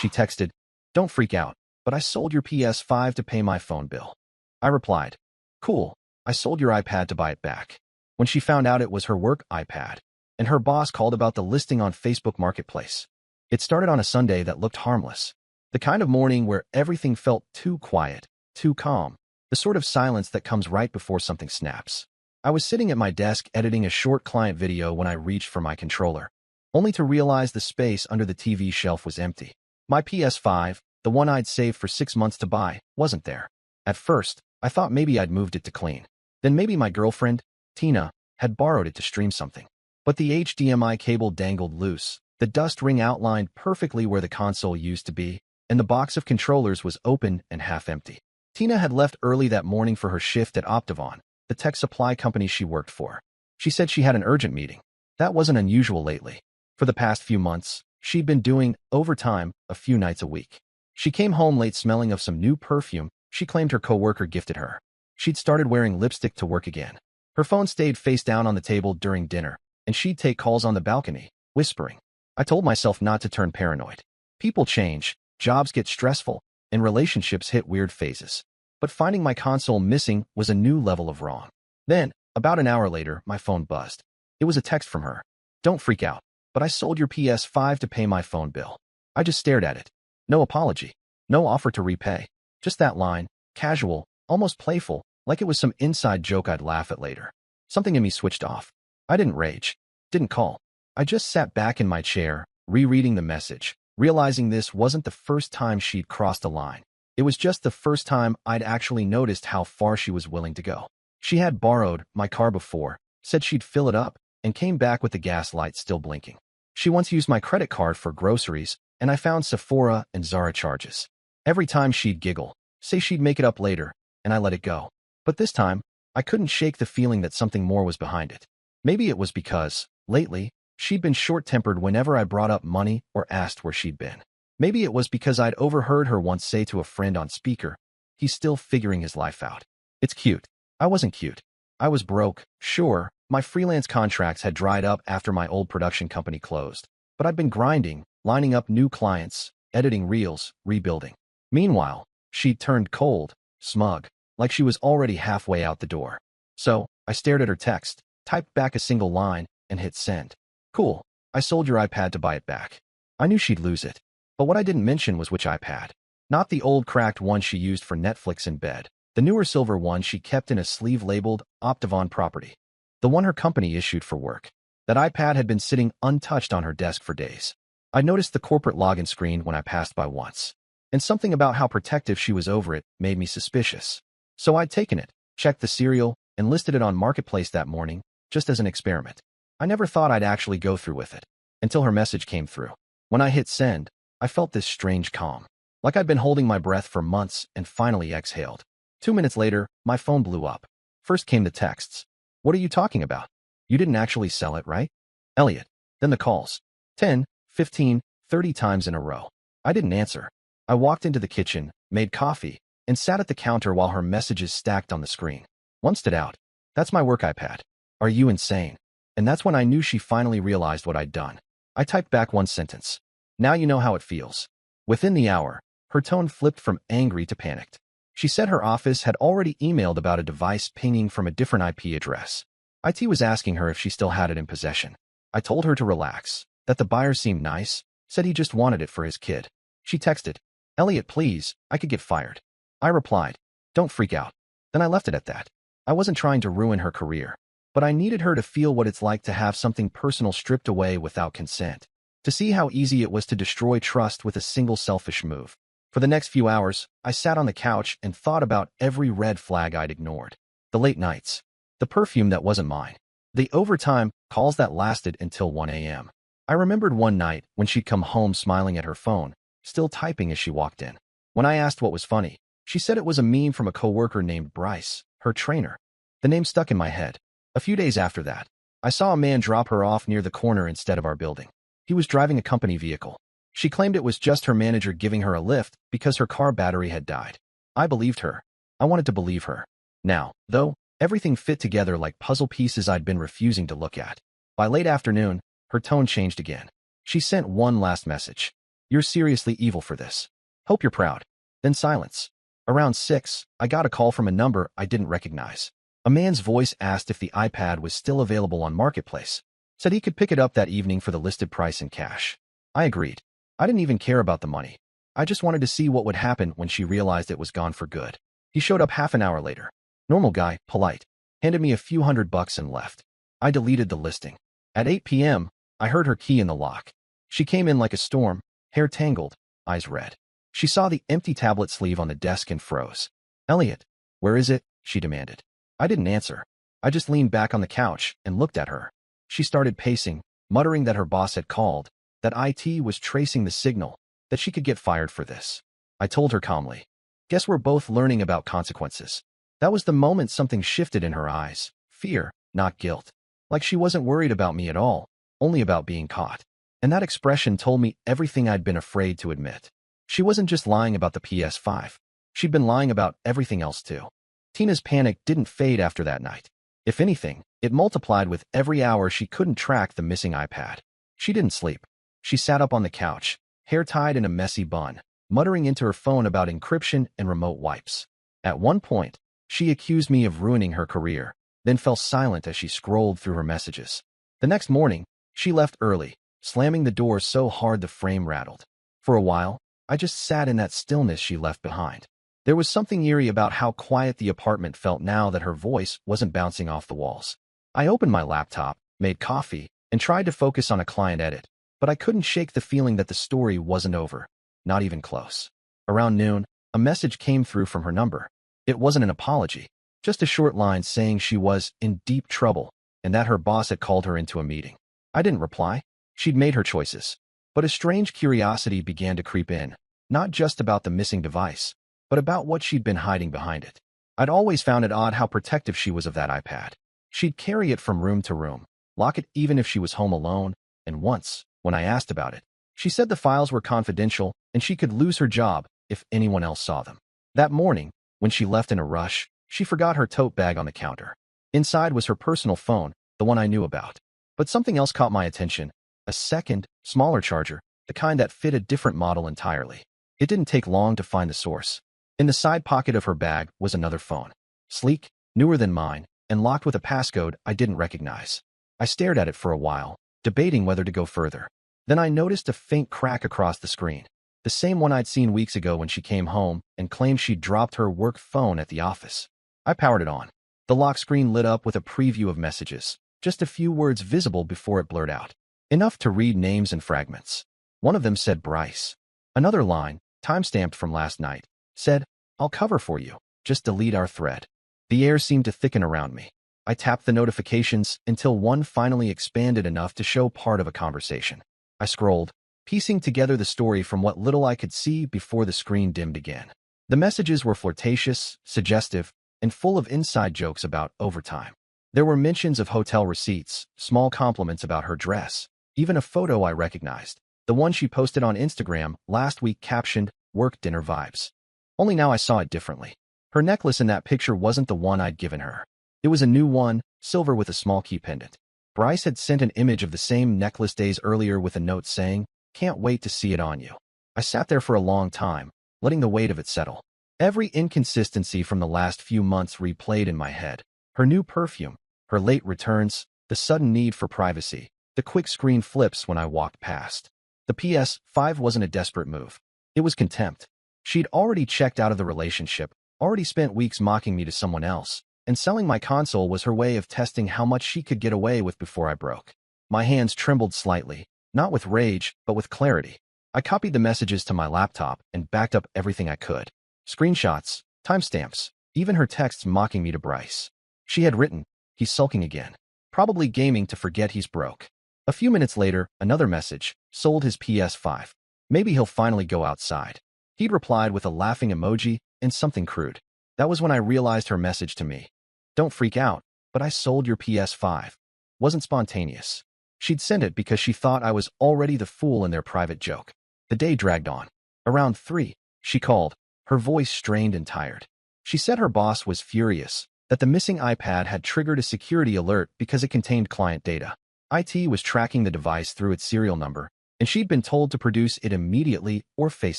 She texted, "Don't freak out, but I sold your PS5 to pay my phone bill." I replied, "Cool, I sold your iPad to buy it back." When she found out it was her work iPad, and her boss called about the listing on Facebook Marketplace. It started on a Sunday that looked harmless. The kind of morning where everything felt too quiet, too calm, the sort of silence that comes right before something snaps. I was sitting at my desk editing a short client video when I reached for my controller, only to realize the space under the TV shelf was empty. My PS5, the one I'd saved for 6 months to buy, wasn't there. At first, I thought maybe I'd moved it to clean. Then maybe my girlfriend, Tina, had borrowed it to stream something. But the HDMI cable dangled loose, the dust ring outlined perfectly where the console used to be, and the box of controllers was open and half empty. Tina had left early that morning for her shift at Optivon, the tech supply company she worked for. She said she had an urgent meeting. That wasn't unusual lately. For the past few months, she'd been doing overtime a few nights a week. She came home late smelling of some new perfume she claimed her coworker gifted her. She'd started wearing lipstick to work again. Her phone stayed face down on the table during dinner, and she'd take calls on the balcony, whispering. I told myself not to turn paranoid. People change, jobs get stressful, and relationships hit weird phases. But finding my console missing was a new level of wrong. Then, about an hour later, my phone buzzed. It was a text from her. "Don't freak out, but I sold your PS5 to pay my phone bill." I just stared at it. No apology, no offer to repay. Just that line, casual, almost playful, like it was some inside joke I'd laugh at later. Something in me switched off. I didn't rage, didn't call. I just sat back in my chair, rereading the message, realizing this wasn't the first time she'd crossed a line. It was just the first time I'd actually noticed how far she was willing to go. She had borrowed my car before, said she'd fill it up, and came back with the gas light still blinking. She once used my credit card for groceries, and I found Sephora and Zara charges. Every time she'd giggle, say she'd make it up later, and I let it go. But this time, I couldn't shake the feeling that something more was behind it. Maybe it was because, lately, she'd been short-tempered whenever I brought up money or asked where she'd been. Maybe it was because I'd overheard her once say to a friend on speaker, "He's still figuring his life out." It's cute. I wasn't cute. I was broke, sure. My freelance contracts had dried up after my old production company closed. But I'd been grinding, lining up new clients, editing reels, rebuilding. Meanwhile, she'd turned cold, smug, like she was already halfway out the door. So, I stared at her text, typed back a single line, and hit send. "Cool, I sold your iPad to buy it back." I knew she'd lose it. But what I didn't mention was which iPad. Not the old cracked one she used for Netflix in bed. The newer silver one she kept in a sleeve labeled Optivon property. The one her company issued for work. That iPad had been sitting untouched on her desk for days. I noticed the corporate login screen when I passed by once. And something about how protective she was over it made me suspicious. So I'd taken it, checked the serial, and listed it on Marketplace that morning, just as an experiment. I never thought I'd actually go through with it, until her message came through. When I hit send, I felt this strange calm, like I'd been holding my breath for months and finally exhaled. 2 minutes later, my phone blew up. First came the texts. "What are you talking about? You didn't actually sell it, right? Elliot." Then the calls. 10, 15, 30 times in a row. I didn't answer. I walked into the kitchen, made coffee, and sat at the counter while her messages stacked on the screen. One stood out. "That's my work iPad. Are you insane?" And that's when I knew she finally realized what I'd done. I typed back one sentence. "Now you know how it feels." Within the hour, her tone flipped from angry to panicked. She said her office had already emailed about a device pinging from a different IP address. IT was asking her if she still had it in possession. I told her to relax, that the buyer seemed nice, said he just wanted it for his kid. She texted, "Elliot, please, I could get fired." I replied, "Don't freak out." Then I left it at that. I wasn't trying to ruin her career, but I needed her to feel what it's like to have something personal stripped away without consent, to see how easy it was to destroy trust with a single selfish move. For the next few hours, I sat on the couch and thought about every red flag I'd ignored. The late nights, the perfume that wasn't mine, the overtime calls that lasted until 1 a.m. I remembered one night when she'd come home smiling at her phone, still typing as she walked in. When I asked what was funny, she said it was a meme from a coworker named Bryce, her trainer. The name stuck in my head. A few days after that, I saw a man drop her off near the corner instead of our building. He was driving a company vehicle. She claimed it was just her manager giving her a lift because her car battery had died. I believed her. I wanted to believe her. Now, though, everything fit together like puzzle pieces I'd been refusing to look at. By late afternoon, her tone changed again. She sent one last message. You're seriously evil for this. Hope you're proud. Then silence. Around 6, I got a call from a number I didn't recognize. A man's voice asked if the iPad was still available on Marketplace. Said he could pick it up that evening for the listed price in cash. I agreed. I didn't even care about the money. I just wanted to see what would happen when she realized it was gone for good. He showed up half an hour later. Normal guy, polite. Handed me a few $100 and left. I deleted the listing. At 8 p.m., I heard her key in the lock. She came in like a storm, hair tangled, eyes red. She saw the empty tablet sleeve on the desk and froze. Elliot, where is it? She demanded. I didn't answer. I just leaned back on the couch and looked at her. She started pacing, muttering that her boss had called, that IT was tracing the signal, that she could get fired for this. I told her calmly, guess we're both learning about consequences. That was the moment something shifted in her eyes. Fear, not guilt. Like she wasn't worried about me at all, only about being caught. And that expression told me everything I'd been afraid to admit. She wasn't just lying about the PS5. She'd been lying about everything else too. Tina's panic didn't fade after that night. If anything, it multiplied with every hour she couldn't track the missing iPad. She didn't sleep. She sat up on the couch, hair tied in a messy bun, muttering into her phone about encryption and remote wipes. At one point, she accused me of ruining her career, then fell silent as she scrolled through her messages. The next morning, she left early, slamming the door so hard the frame rattled. For a while, I just sat in that stillness she left behind. There was something eerie about how quiet the apartment felt now that her voice wasn't bouncing off the walls. I opened my laptop, made coffee, and tried to focus on a client edit, but I couldn't shake the feeling that the story wasn't over, not even close. Around noon, a message came through from her number. It wasn't an apology, just a short line saying she was in deep trouble and that her boss had called her into a meeting. I didn't reply. She'd made her choices. But a strange curiosity began to creep in, not just about the missing device, but about what she'd been hiding behind it. I'd always found it odd how protective she was of that iPad. She'd carry it from room to room, lock it even if she was home alone, and once, when I asked about it, she said the files were confidential and she could lose her job if anyone else saw them. That morning, when she left in a rush, she forgot her tote bag on the counter. Inside was her personal phone, the one I knew about. But something else caught my attention, a second, smaller charger, the kind that fit a different model entirely. It didn't take long to find the source. In the side pocket of her bag was another phone. Sleek, newer than mine, and locked with a passcode I didn't recognize. I stared at it for a while, debating whether to go further. Then I noticed a faint crack across the screen. The same one I'd seen weeks ago when she came home and claimed she'd dropped her work phone at the office. I powered it on. The lock screen lit up with a preview of messages, just a few words visible before it blurred out. Enough to read names and fragments. One of them said Bryce. Another line, timestamped from last night, said, I'll cover for you. Just delete our thread. The air seemed to thicken around me. I tapped the notifications until one finally expanded enough to show part of a conversation. I scrolled, piecing together the story from what little I could see before the screen dimmed again. The messages were flirtatious, suggestive, and full of inside jokes about overtime. There were mentions of hotel receipts, small compliments about her dress, even a photo I recognized, the one she posted on Instagram last week captioned, work dinner vibes. Only now I saw it differently. Her necklace in that picture wasn't the one I'd given her. It was a new one, silver with a small key pendant. Bryce had sent an image of the same necklace days earlier with a note saying, can't wait to see it on you. I sat there for a long time, letting the weight of it settle. Every inconsistency from the last few months replayed in my head. Her new perfume, her late returns, the sudden need for privacy, the quick screen flips when I walked past. The PS5 wasn't a desperate move. It was contempt. She'd already checked out of the relationship, already spent weeks mocking me to someone else, and selling my console was her way of testing how much she could get away with before I broke. My hands trembled slightly, not with rage, but with clarity. I copied the messages to my laptop and backed up everything I could. Screenshots, timestamps, even her texts mocking me to Bryce. She had written, he's sulking again. Probably gaming to forget he's broke. A few minutes later, another message, sold his PS5. Maybe he'll finally go outside. He'd replied with a laughing emoji and something crude. That was when I realized her message to me. Don't freak out, but I sold your PS5. Wasn't spontaneous. She'd sent it because she thought I was already the fool in their private joke. The day dragged on. Around 3, she called, her voice strained and tired. She said her boss was furious, that the missing iPad had triggered a security alert because it contained client data. IT was tracking the device through its serial number, and she'd been told to produce it immediately or face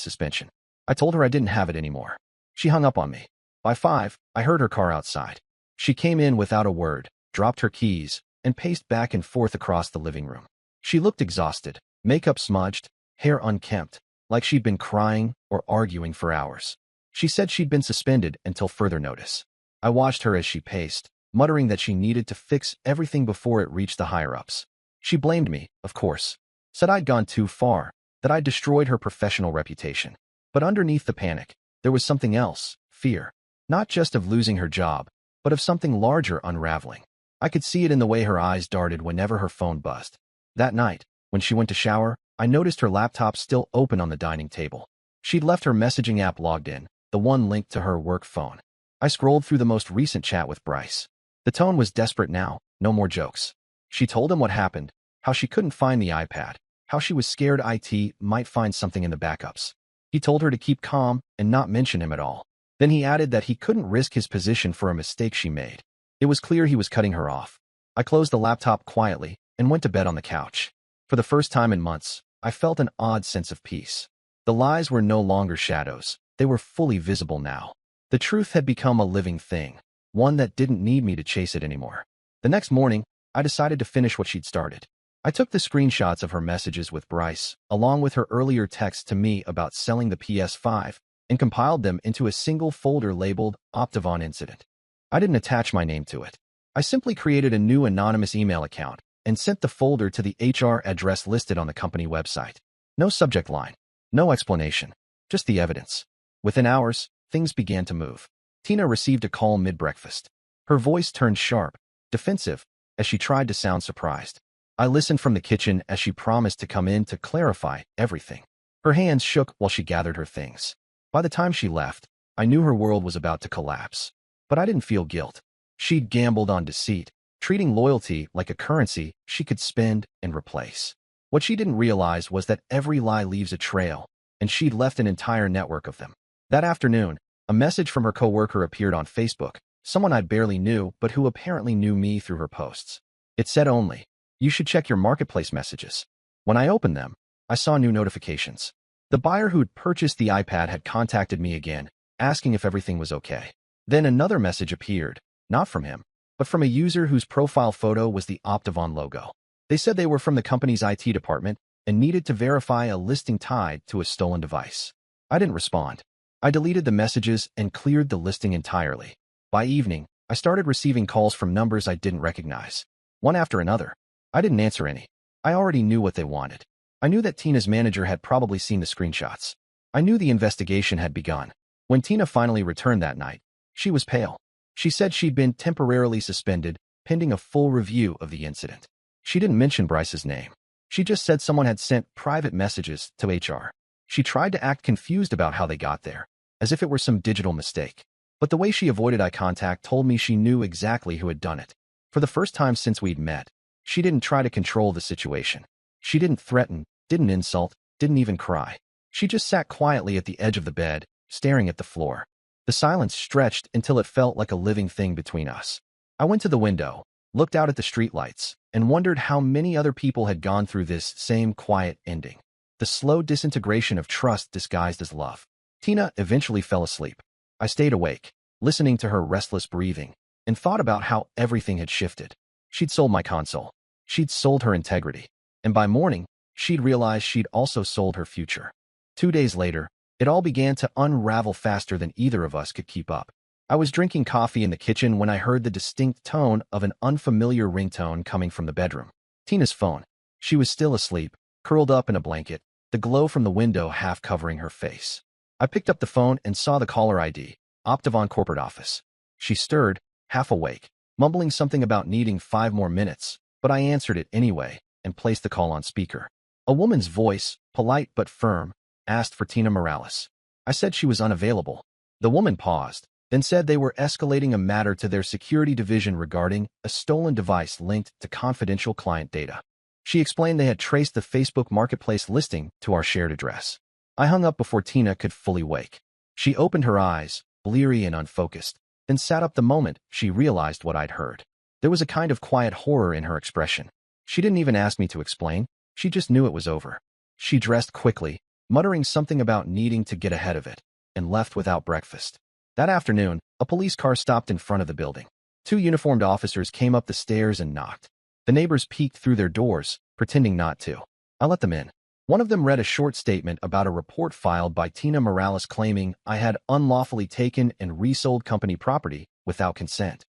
suspension. I told her I didn't have it anymore. She hung up on me. By 5, I heard her car outside. She came in without a word, dropped her keys, and paced back and forth across the living room. She looked exhausted, makeup smudged, hair unkempt, like she'd been crying or arguing for hours. She said she'd been suspended until further notice. I watched her as she paced, muttering that she needed to fix everything before it reached the higher-ups. She blamed me, of course, said I'd gone too far, that I'd destroyed her professional reputation. But underneath the panic, there was something else, fear. Not just of losing her job, but of something larger unraveling. I could see it in the way her eyes darted whenever her phone buzzed. That night, when she went to shower, I noticed her laptop still open on the dining table. She'd left her messaging app logged in, the one linked to her work phone. I scrolled through the most recent chat with Bryce. The tone was desperate now, no more jokes. She told him what happened, how she couldn't find the iPad, how she was scared IT might find something in the backups. He told her to keep calm and not mention him at all. Then he added that he couldn't risk his position for a mistake she made. It was clear he was cutting her off. I closed the laptop quietly and went to bed on the couch. For the first time in months, I felt an odd sense of peace. The lies were no longer shadows. They were fully visible now. The truth had become a living thing, one that didn't need me to chase it anymore. The next morning, I decided to finish what she'd started. I took the screenshots of her messages with Bryce, along with her earlier text to me about selling the PS5, and compiled them into a single folder labeled Optivon Incident. I didn't attach my name to it. I simply created a new anonymous email account and sent the folder to the HR address listed on the company website. No subject line, no explanation, just the evidence. Within hours, things began to move. Tina received a call mid-breakfast. Her voice turned sharp, defensive, as she tried to sound surprised. I listened from the kitchen as she promised to come in to clarify everything. Her hands shook while she gathered her things. By the time she left, I knew her world was about to collapse. But I didn't feel guilt. She'd gambled on deceit, treating loyalty like a currency she could spend and replace. What she didn't realize was that every lie leaves a trail, and she'd left an entire network of them. That afternoon, a message from her coworker appeared on Facebook, someone I barely knew but who apparently knew me through her posts. It said only, "You should check your marketplace messages." When I opened them, I saw new notifications. The buyer who'd purchased the iPad had contacted me again, asking if everything was okay. Then another message appeared, not from him, but from a user whose profile photo was the Optivon logo. They said they were from the company's IT department and needed to verify a listing tied to a stolen device. I didn't respond. I deleted the messages and cleared the listing entirely. By evening, I started receiving calls from numbers I didn't recognize. One after another. I didn't answer any. I already knew what they wanted. I knew that Tina's manager had probably seen the screenshots. I knew the investigation had begun. When Tina finally returned that night, she was pale. She said she'd been temporarily suspended, pending a full review of the incident. She didn't mention Bryce's name. She just said someone had sent private messages to HR. She tried to act confused about how they got there, as if it were some digital mistake. But the way she avoided eye contact told me she knew exactly who had done it. For the first time since we'd met, she didn't try to control the situation. She didn't threaten, didn't insult, didn't even cry. She just sat quietly at the edge of the bed, staring at the floor. The silence stretched until it felt like a living thing between us. I went to the window, looked out at the streetlights, and wondered how many other people had gone through this same quiet ending. The slow disintegration of trust disguised as love. Tina eventually fell asleep. I stayed awake, listening to her restless breathing, and thought about how everything had shifted. She'd sold my console. She'd sold her integrity. And by morning, she'd realized she'd also sold her future. 2 days later, it all began to unravel faster than either of us could keep up. I was drinking coffee in the kitchen when I heard the distinct tone of an unfamiliar ringtone coming from the bedroom. Tina's phone. She was still asleep, curled up in a blanket, the glow from the window half covering her face. I picked up the phone and saw the caller ID, Optivon Corporate Office. She stirred, half awake, mumbling something about needing 5 more minutes, but I answered it anyway and placed the call on speaker. A woman's voice, polite but firm, asked for Tina Morales. I said she was unavailable. The woman paused, then said they were escalating a matter to their security division regarding a stolen device linked to confidential client data. She explained they had traced the Facebook Marketplace listing to our shared address. I hung up before Tina could fully wake. She opened her eyes, bleary and unfocused, then sat up the moment she realized what I'd heard. There was a kind of quiet horror in her expression. She didn't even ask me to explain. She just knew it was over. She dressed quickly, muttering something about needing to get ahead of it, and left without breakfast. That afternoon, a police car stopped in front of the building. Two uniformed officers came up the stairs and knocked. The neighbors peeked through their doors, pretending not to. I let them in. One of them read a short statement about a report filed by Tina Morales claiming I had unlawfully taken and resold company property without consent.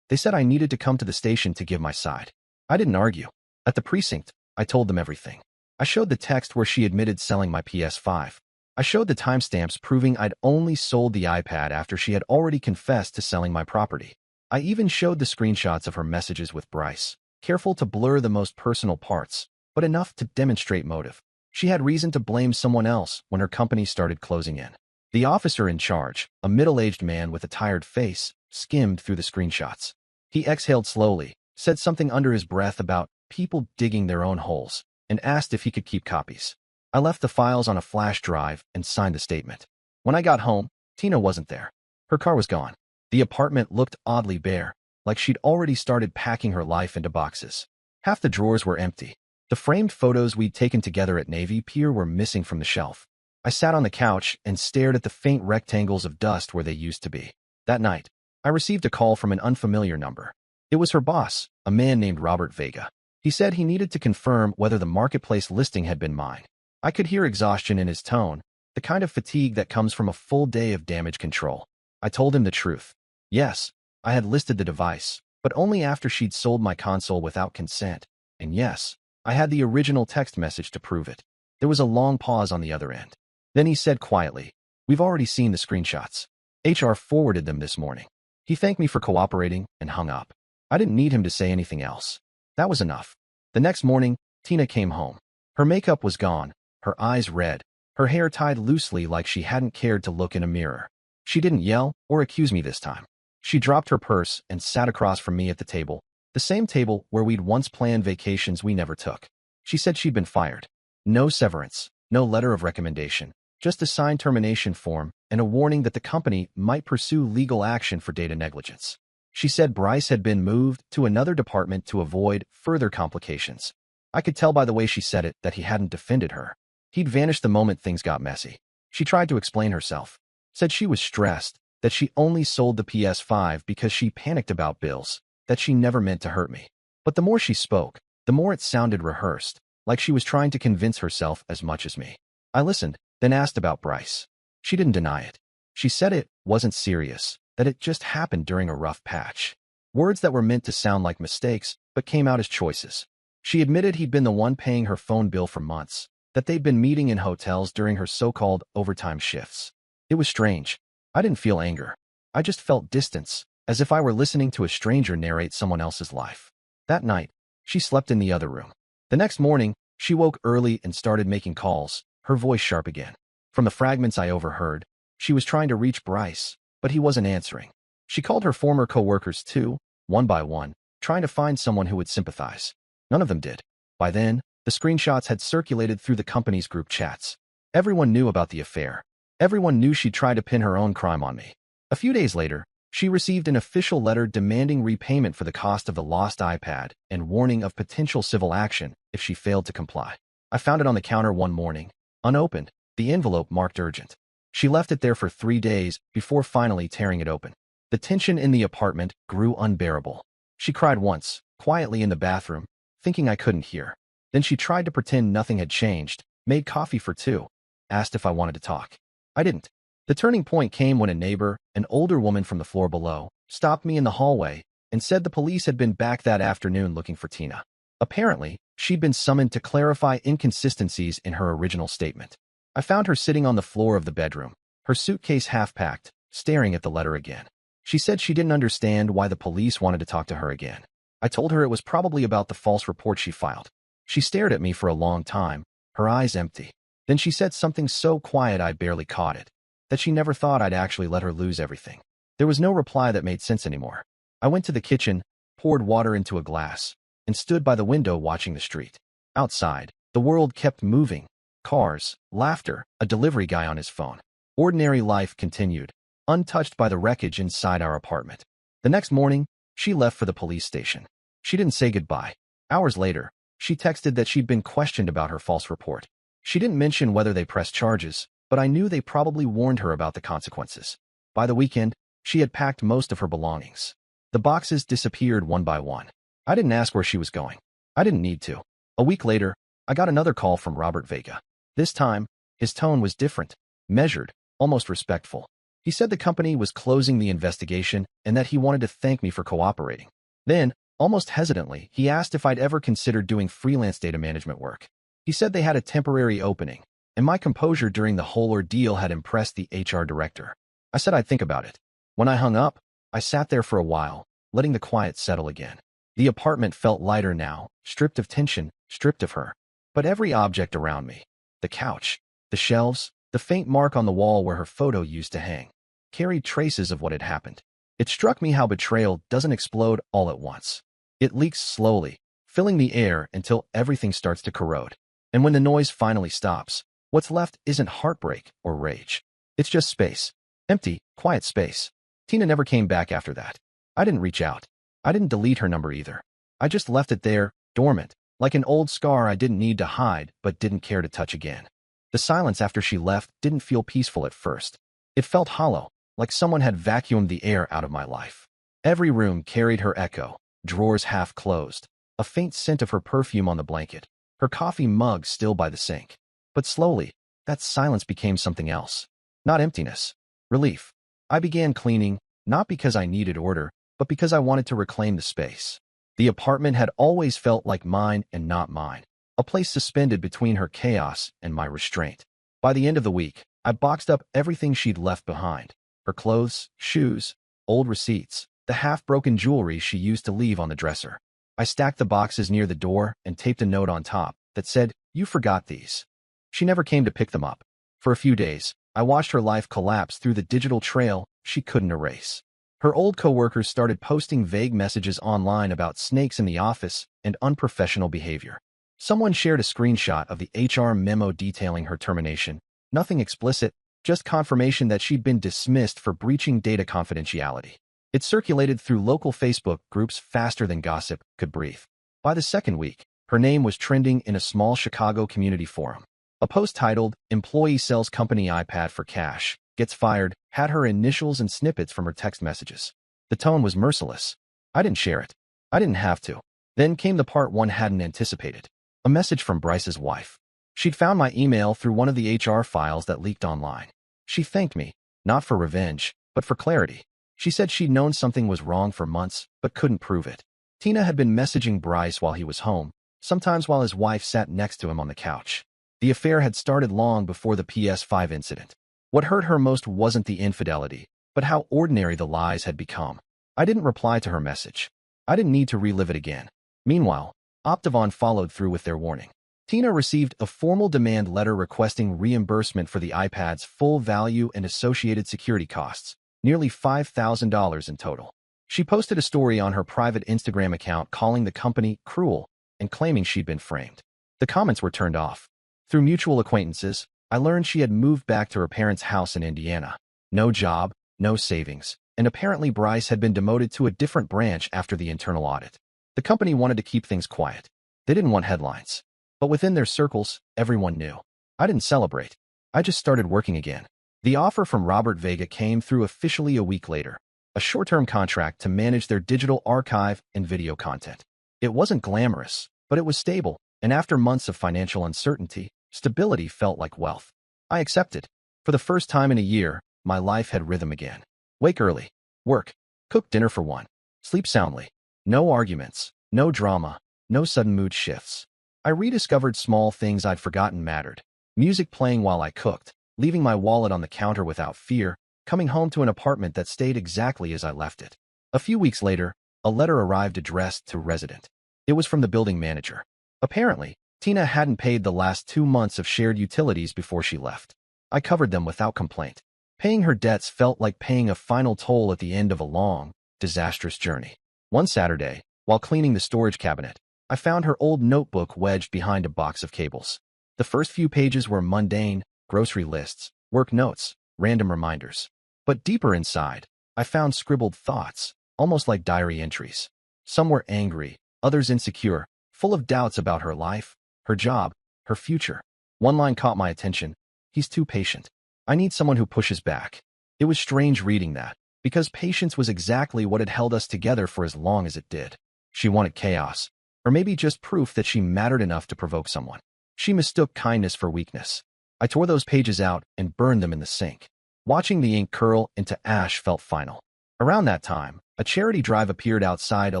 They said I needed to come to the station to give my side. I didn't argue. At the precinct, I told them everything. I showed the text where she admitted selling my PS5. I showed the timestamps proving I'd only sold the iPad after she had already confessed to selling my property. I even showed the screenshots of her messages with Bryce, careful to blur the most personal parts, but enough to demonstrate motive. She had reason to blame someone else when her company started closing in. The officer in charge, a middle-aged man with a tired face, skimmed through the screenshots. He exhaled slowly, said something under his breath about people digging their own holes, and asked if he could keep copies. I left the files on a flash drive and signed the statement. When I got home, Tina wasn't there. Her car was gone. The apartment looked oddly bare, like she'd already started packing her life into boxes. Half the drawers were empty. The framed photos we'd taken together at Navy Pier were missing from the shelf. I sat on the couch and stared at the faint rectangles of dust where they used to be. That night, I received a call from an unfamiliar number. It was her boss, a man named Robert Vega. He said he needed to confirm whether the marketplace listing had been mine. I could hear exhaustion in his tone, the kind of fatigue that comes from a full day of damage control. I told him the truth. Yes, I had listed the device, but only after she'd sold my console without consent. And yes, I had the original text message to prove it. There was a long pause on the other end. Then he said quietly, "We've already seen the screenshots. HR forwarded them this morning." He thanked me for cooperating and hung up. I didn't need him to say anything else. That was enough. The next morning, Tina came home. Her makeup was gone, her eyes red, her hair tied loosely like she hadn't cared to look in a mirror. She didn't yell or accuse me this time. She dropped her purse and sat across from me at the table, the same table where we'd once planned vacations we never took. She said she'd been fired. No severance, no letter of recommendation, just a signed termination form and a warning that the company might pursue legal action for data negligence. She said Bryce had been moved to another department to avoid further complications. I could tell by the way she said it that he hadn't defended her. He'd vanished the moment things got messy. She tried to explain herself. Said she was stressed, that she only sold the PS5 because she panicked about bills, that she never meant to hurt me. But the more she spoke, the more it sounded rehearsed, like she was trying to convince herself as much as me. I listened, then asked about Bryce. She didn't deny it. She said it wasn't serious, that it just happened during a rough patch. Words that were meant to sound like mistakes, but came out as choices. She admitted he'd been the one paying her phone bill for months, that they'd been meeting in hotels during her so-called overtime shifts. It was strange. I didn't feel anger. I just felt distance, as if I were listening to a stranger narrate someone else's life. That night, she slept in the other room. The next morning, she woke early and started making calls, her voice sharp again. From the fragments I overheard, she was trying to reach Bryce, but he wasn't answering. She called her former co-workers too, one by one, trying to find someone who would sympathize. None of them did. By then, the screenshots had circulated through the company's group chats. Everyone knew about the affair. Everyone knew she'd tried to pin her own crime on me. A few days later, she received an official letter demanding repayment for the cost of the lost iPad and warning of potential civil action if she failed to comply. I found it on the counter one morning, unopened, the envelope marked urgent. She left it there for 3 days before finally tearing it open. The tension in the apartment grew unbearable. She cried once, quietly in the bathroom, thinking I couldn't hear. Then she tried to pretend nothing had changed, made coffee for 2, asked if I wanted to talk. I didn't. The turning point came when a neighbor, an older woman from the floor below, stopped me in the hallway and said the police had been back that afternoon looking for Tina. Apparently, she'd been summoned to clarify inconsistencies in her original statement. I found her sitting on the floor of the bedroom, her suitcase half-packed, staring at the letter again. She said she didn't understand why the police wanted to talk to her again. I told her it was probably about the false report she filed. She stared at me for a long time, her eyes empty. Then she said something so quiet I barely caught it, that she never thought I'd actually let her lose everything. There was no reply that made sense anymore. I went to the kitchen, poured water into a glass, and stood by the window watching the street. Outside, the world kept moving. Cars, laughter, a delivery guy on his phone. Ordinary life continued, untouched by the wreckage inside our apartment. The next morning, she left for the police station. She didn't say goodbye. Hours later, she texted that she'd been questioned about her false report. She didn't mention whether they pressed charges, but I knew they probably warned her about the consequences. By the weekend, she had packed most of her belongings. The boxes disappeared one by one. I didn't ask where she was going. I didn't need to. A week later, I got another call from Robert Vega. This time, his tone was different, measured, almost respectful. He said the company was closing the investigation and that he wanted to thank me for cooperating. Then, almost hesitantly, he asked if I'd ever considered doing freelance data management work. He said they had a temporary opening, and my composure during the whole ordeal had impressed the HR director. I said I'd think about it. When I hung up, I sat there for a while, letting the quiet settle again. The apartment felt lighter now, stripped of tension, stripped of her. But every object around me, the couch, the shelves, the faint mark on the wall where her photo used to hang, carried traces of what had happened. It struck me how betrayal doesn't explode all at once. It leaks slowly, filling the air until everything starts to corrode. And when the noise finally stops, what's left isn't heartbreak or rage. It's just space. Empty, quiet space. Tina never came back after that. I didn't reach out. I didn't delete her number either. I just left it there, dormant, like an old scar I didn't need to hide but didn't care to touch again. The silence after she left didn't feel peaceful at first. It felt hollow, like someone had vacuumed the air out of my life. Every room carried her echo, drawers half closed, a faint scent of her perfume on the blanket, her coffee mug still by the sink. But slowly, that silence became something else. Not emptiness. Relief. I began cleaning, not because I needed order, but because I wanted to reclaim the space. The apartment had always felt like mine and not mine, a place suspended between her chaos and my restraint. By the end of the week, I boxed up everything she'd left behind. Her clothes, shoes, old receipts, the half-broken jewelry she used to leave on the dresser. I stacked the boxes near the door and taped a note on top that said, "You forgot these." She never came to pick them up. For a few days, I watched her life collapse through the digital trail she couldn't erase. Her old coworkers started posting vague messages online about snakes in the office and unprofessional behavior. Someone shared a screenshot of the HR memo detailing her termination. Nothing explicit, just confirmation that she'd been dismissed for breaching data confidentiality. It circulated through local Facebook groups faster than gossip could breathe. By the second week, her name was trending in a small Chicago community forum. A post titled, "Employee Sells Company iPad for Cash, Gets Fired," had her initials and snippets from her text messages. The tone was merciless. I didn't share it. I didn't have to. Then came the part one hadn't anticipated. A message from Bryce's wife. She'd found my email through one of the HR files that leaked online. She thanked me, not for revenge, but for clarity. She said she'd known something was wrong for months, but couldn't prove it. Tina had been messaging Bryce while he was home, sometimes while his wife sat next to him on the couch. The affair had started long before the PS5 incident. What hurt her most wasn't the infidelity, but how ordinary the lies had become. I didn't reply to her message. I didn't need to relive it again. Meanwhile, Optivon followed through with their warning. Tina received a formal demand letter requesting reimbursement for the iPad's full value and associated security costs, nearly $5,000 in total. She posted a story on her private Instagram account calling the company cruel and claiming she'd been framed. The comments were turned off. Through mutual acquaintances, I learned she had moved back to her parents' house in Indiana. No job, no savings, and apparently Bryce had been demoted to a different branch after the internal audit. The company wanted to keep things quiet. They didn't want headlines. But within their circles, everyone knew. I didn't celebrate. I just started working again. The offer from Robert Vega came through officially a week later. A short-term contract to manage their digital archive and video content. It wasn't glamorous, but it was stable, and after months of financial uncertainty, stability felt like wealth. I accepted. For the first time in a year, my life had rhythm again. Wake early. Work. Cook dinner for one. Sleep soundly. No arguments. No drama. No sudden mood shifts. I rediscovered small things I'd forgotten mattered. Music playing while I cooked, leaving my wallet on the counter without fear, coming home to an apartment that stayed exactly as I left it. A few weeks later, a letter arrived addressed to resident. It was from the building manager. Apparently, Tina hadn't paid the last 2 months of shared utilities before she left. I covered them without complaint. Paying her debts felt like paying a final toll at the end of a long, disastrous journey. One Saturday, while cleaning the storage cabinet, I found her old notebook wedged behind a box of cables. The first few pages were mundane, grocery lists, work notes, random reminders. But deeper inside, I found scribbled thoughts, almost like diary entries. Some were angry, others insecure, full of doubts about her life, her job, her future. One line caught my attention. He's too patient. I need someone who pushes back. It was strange reading that, because patience was exactly what had held us together for as long as it did. She wanted chaos, or maybe just proof that she mattered enough to provoke someone. She mistook kindness for weakness. I tore those pages out and burned them in the sink. Watching the ink curl into ash felt final. Around that time, a charity drive appeared outside a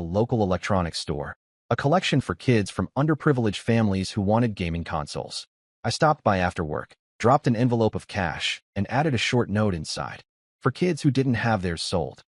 local electronics store, a collection for kids from underprivileged families who wanted gaming consoles. I stopped by after work, dropped an envelope of cash, and added a short note inside, for kids who didn't have theirs sold.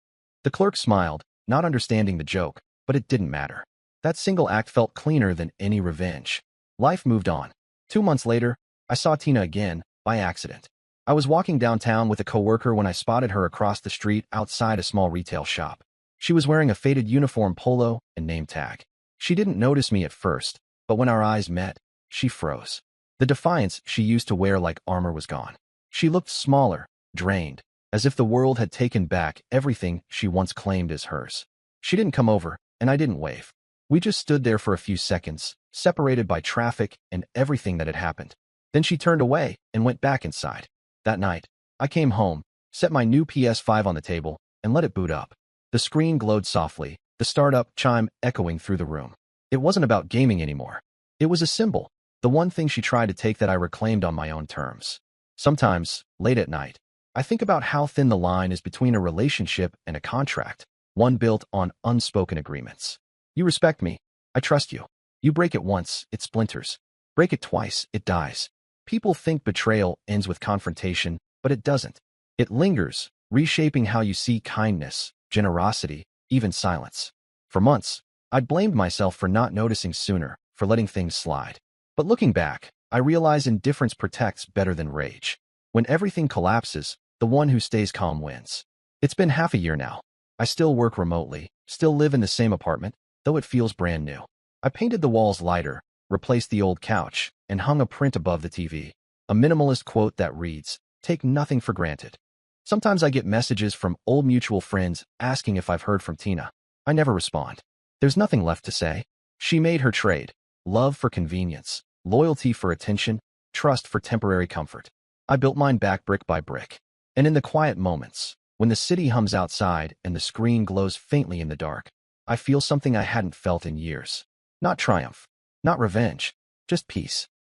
The clerk smiled, not understanding the joke, but it didn't matter. That single act felt cleaner than any revenge. Life moved on. 2 months later, I saw Tina again, by accident. I was walking downtown with a coworker when I spotted her across the street outside a small retail shop. She was wearing a faded uniform polo and name tag. She didn't notice me at first, but when our eyes met, she froze. The defiance she used to wear like armor was gone. She looked smaller, drained, as if the world had taken back everything she once claimed as hers. She didn't come over, and I didn't wave. We just stood there for a few seconds, separated by traffic and everything that had happened. Then she turned away and went back inside. That night, I came home, set my new PS5 on the table, and let it boot up. The screen glowed softly, the startup chime echoing through the room. It wasn't about gaming anymore. It was a symbol, the one thing she tried to take that I reclaimed on my own terms. Sometimes, late at night, I think about how thin the line is between a relationship and a contract, one built on unspoken agreements. You respect me. I trust you. You break it once, it splinters. Break it twice, it dies. People think betrayal ends with confrontation, but it doesn't. It lingers, reshaping how you see kindness, generosity, even silence. For months, I'd blamed myself for not noticing sooner, for letting things slide. But looking back, I realize indifference protects better than rage. When everything collapses, the one who stays calm wins. It's been half a year now. I still work remotely, still live in the same apartment, though it feels brand new. I painted the walls lighter, replaced the old couch, and hung a print above the TV. A minimalist quote that reads, "Take nothing for granted." Sometimes I get messages from old mutual friends asking if I've heard from Tina. I never respond. There's nothing left to say. She made her trade. Love for convenience, loyalty for attention, trust for temporary comfort. I built mine back brick by brick. And in the quiet moments, when the city hums outside and the screen glows faintly in the dark, I feel something I hadn't felt in years. Not triumph, not revenge, just peace.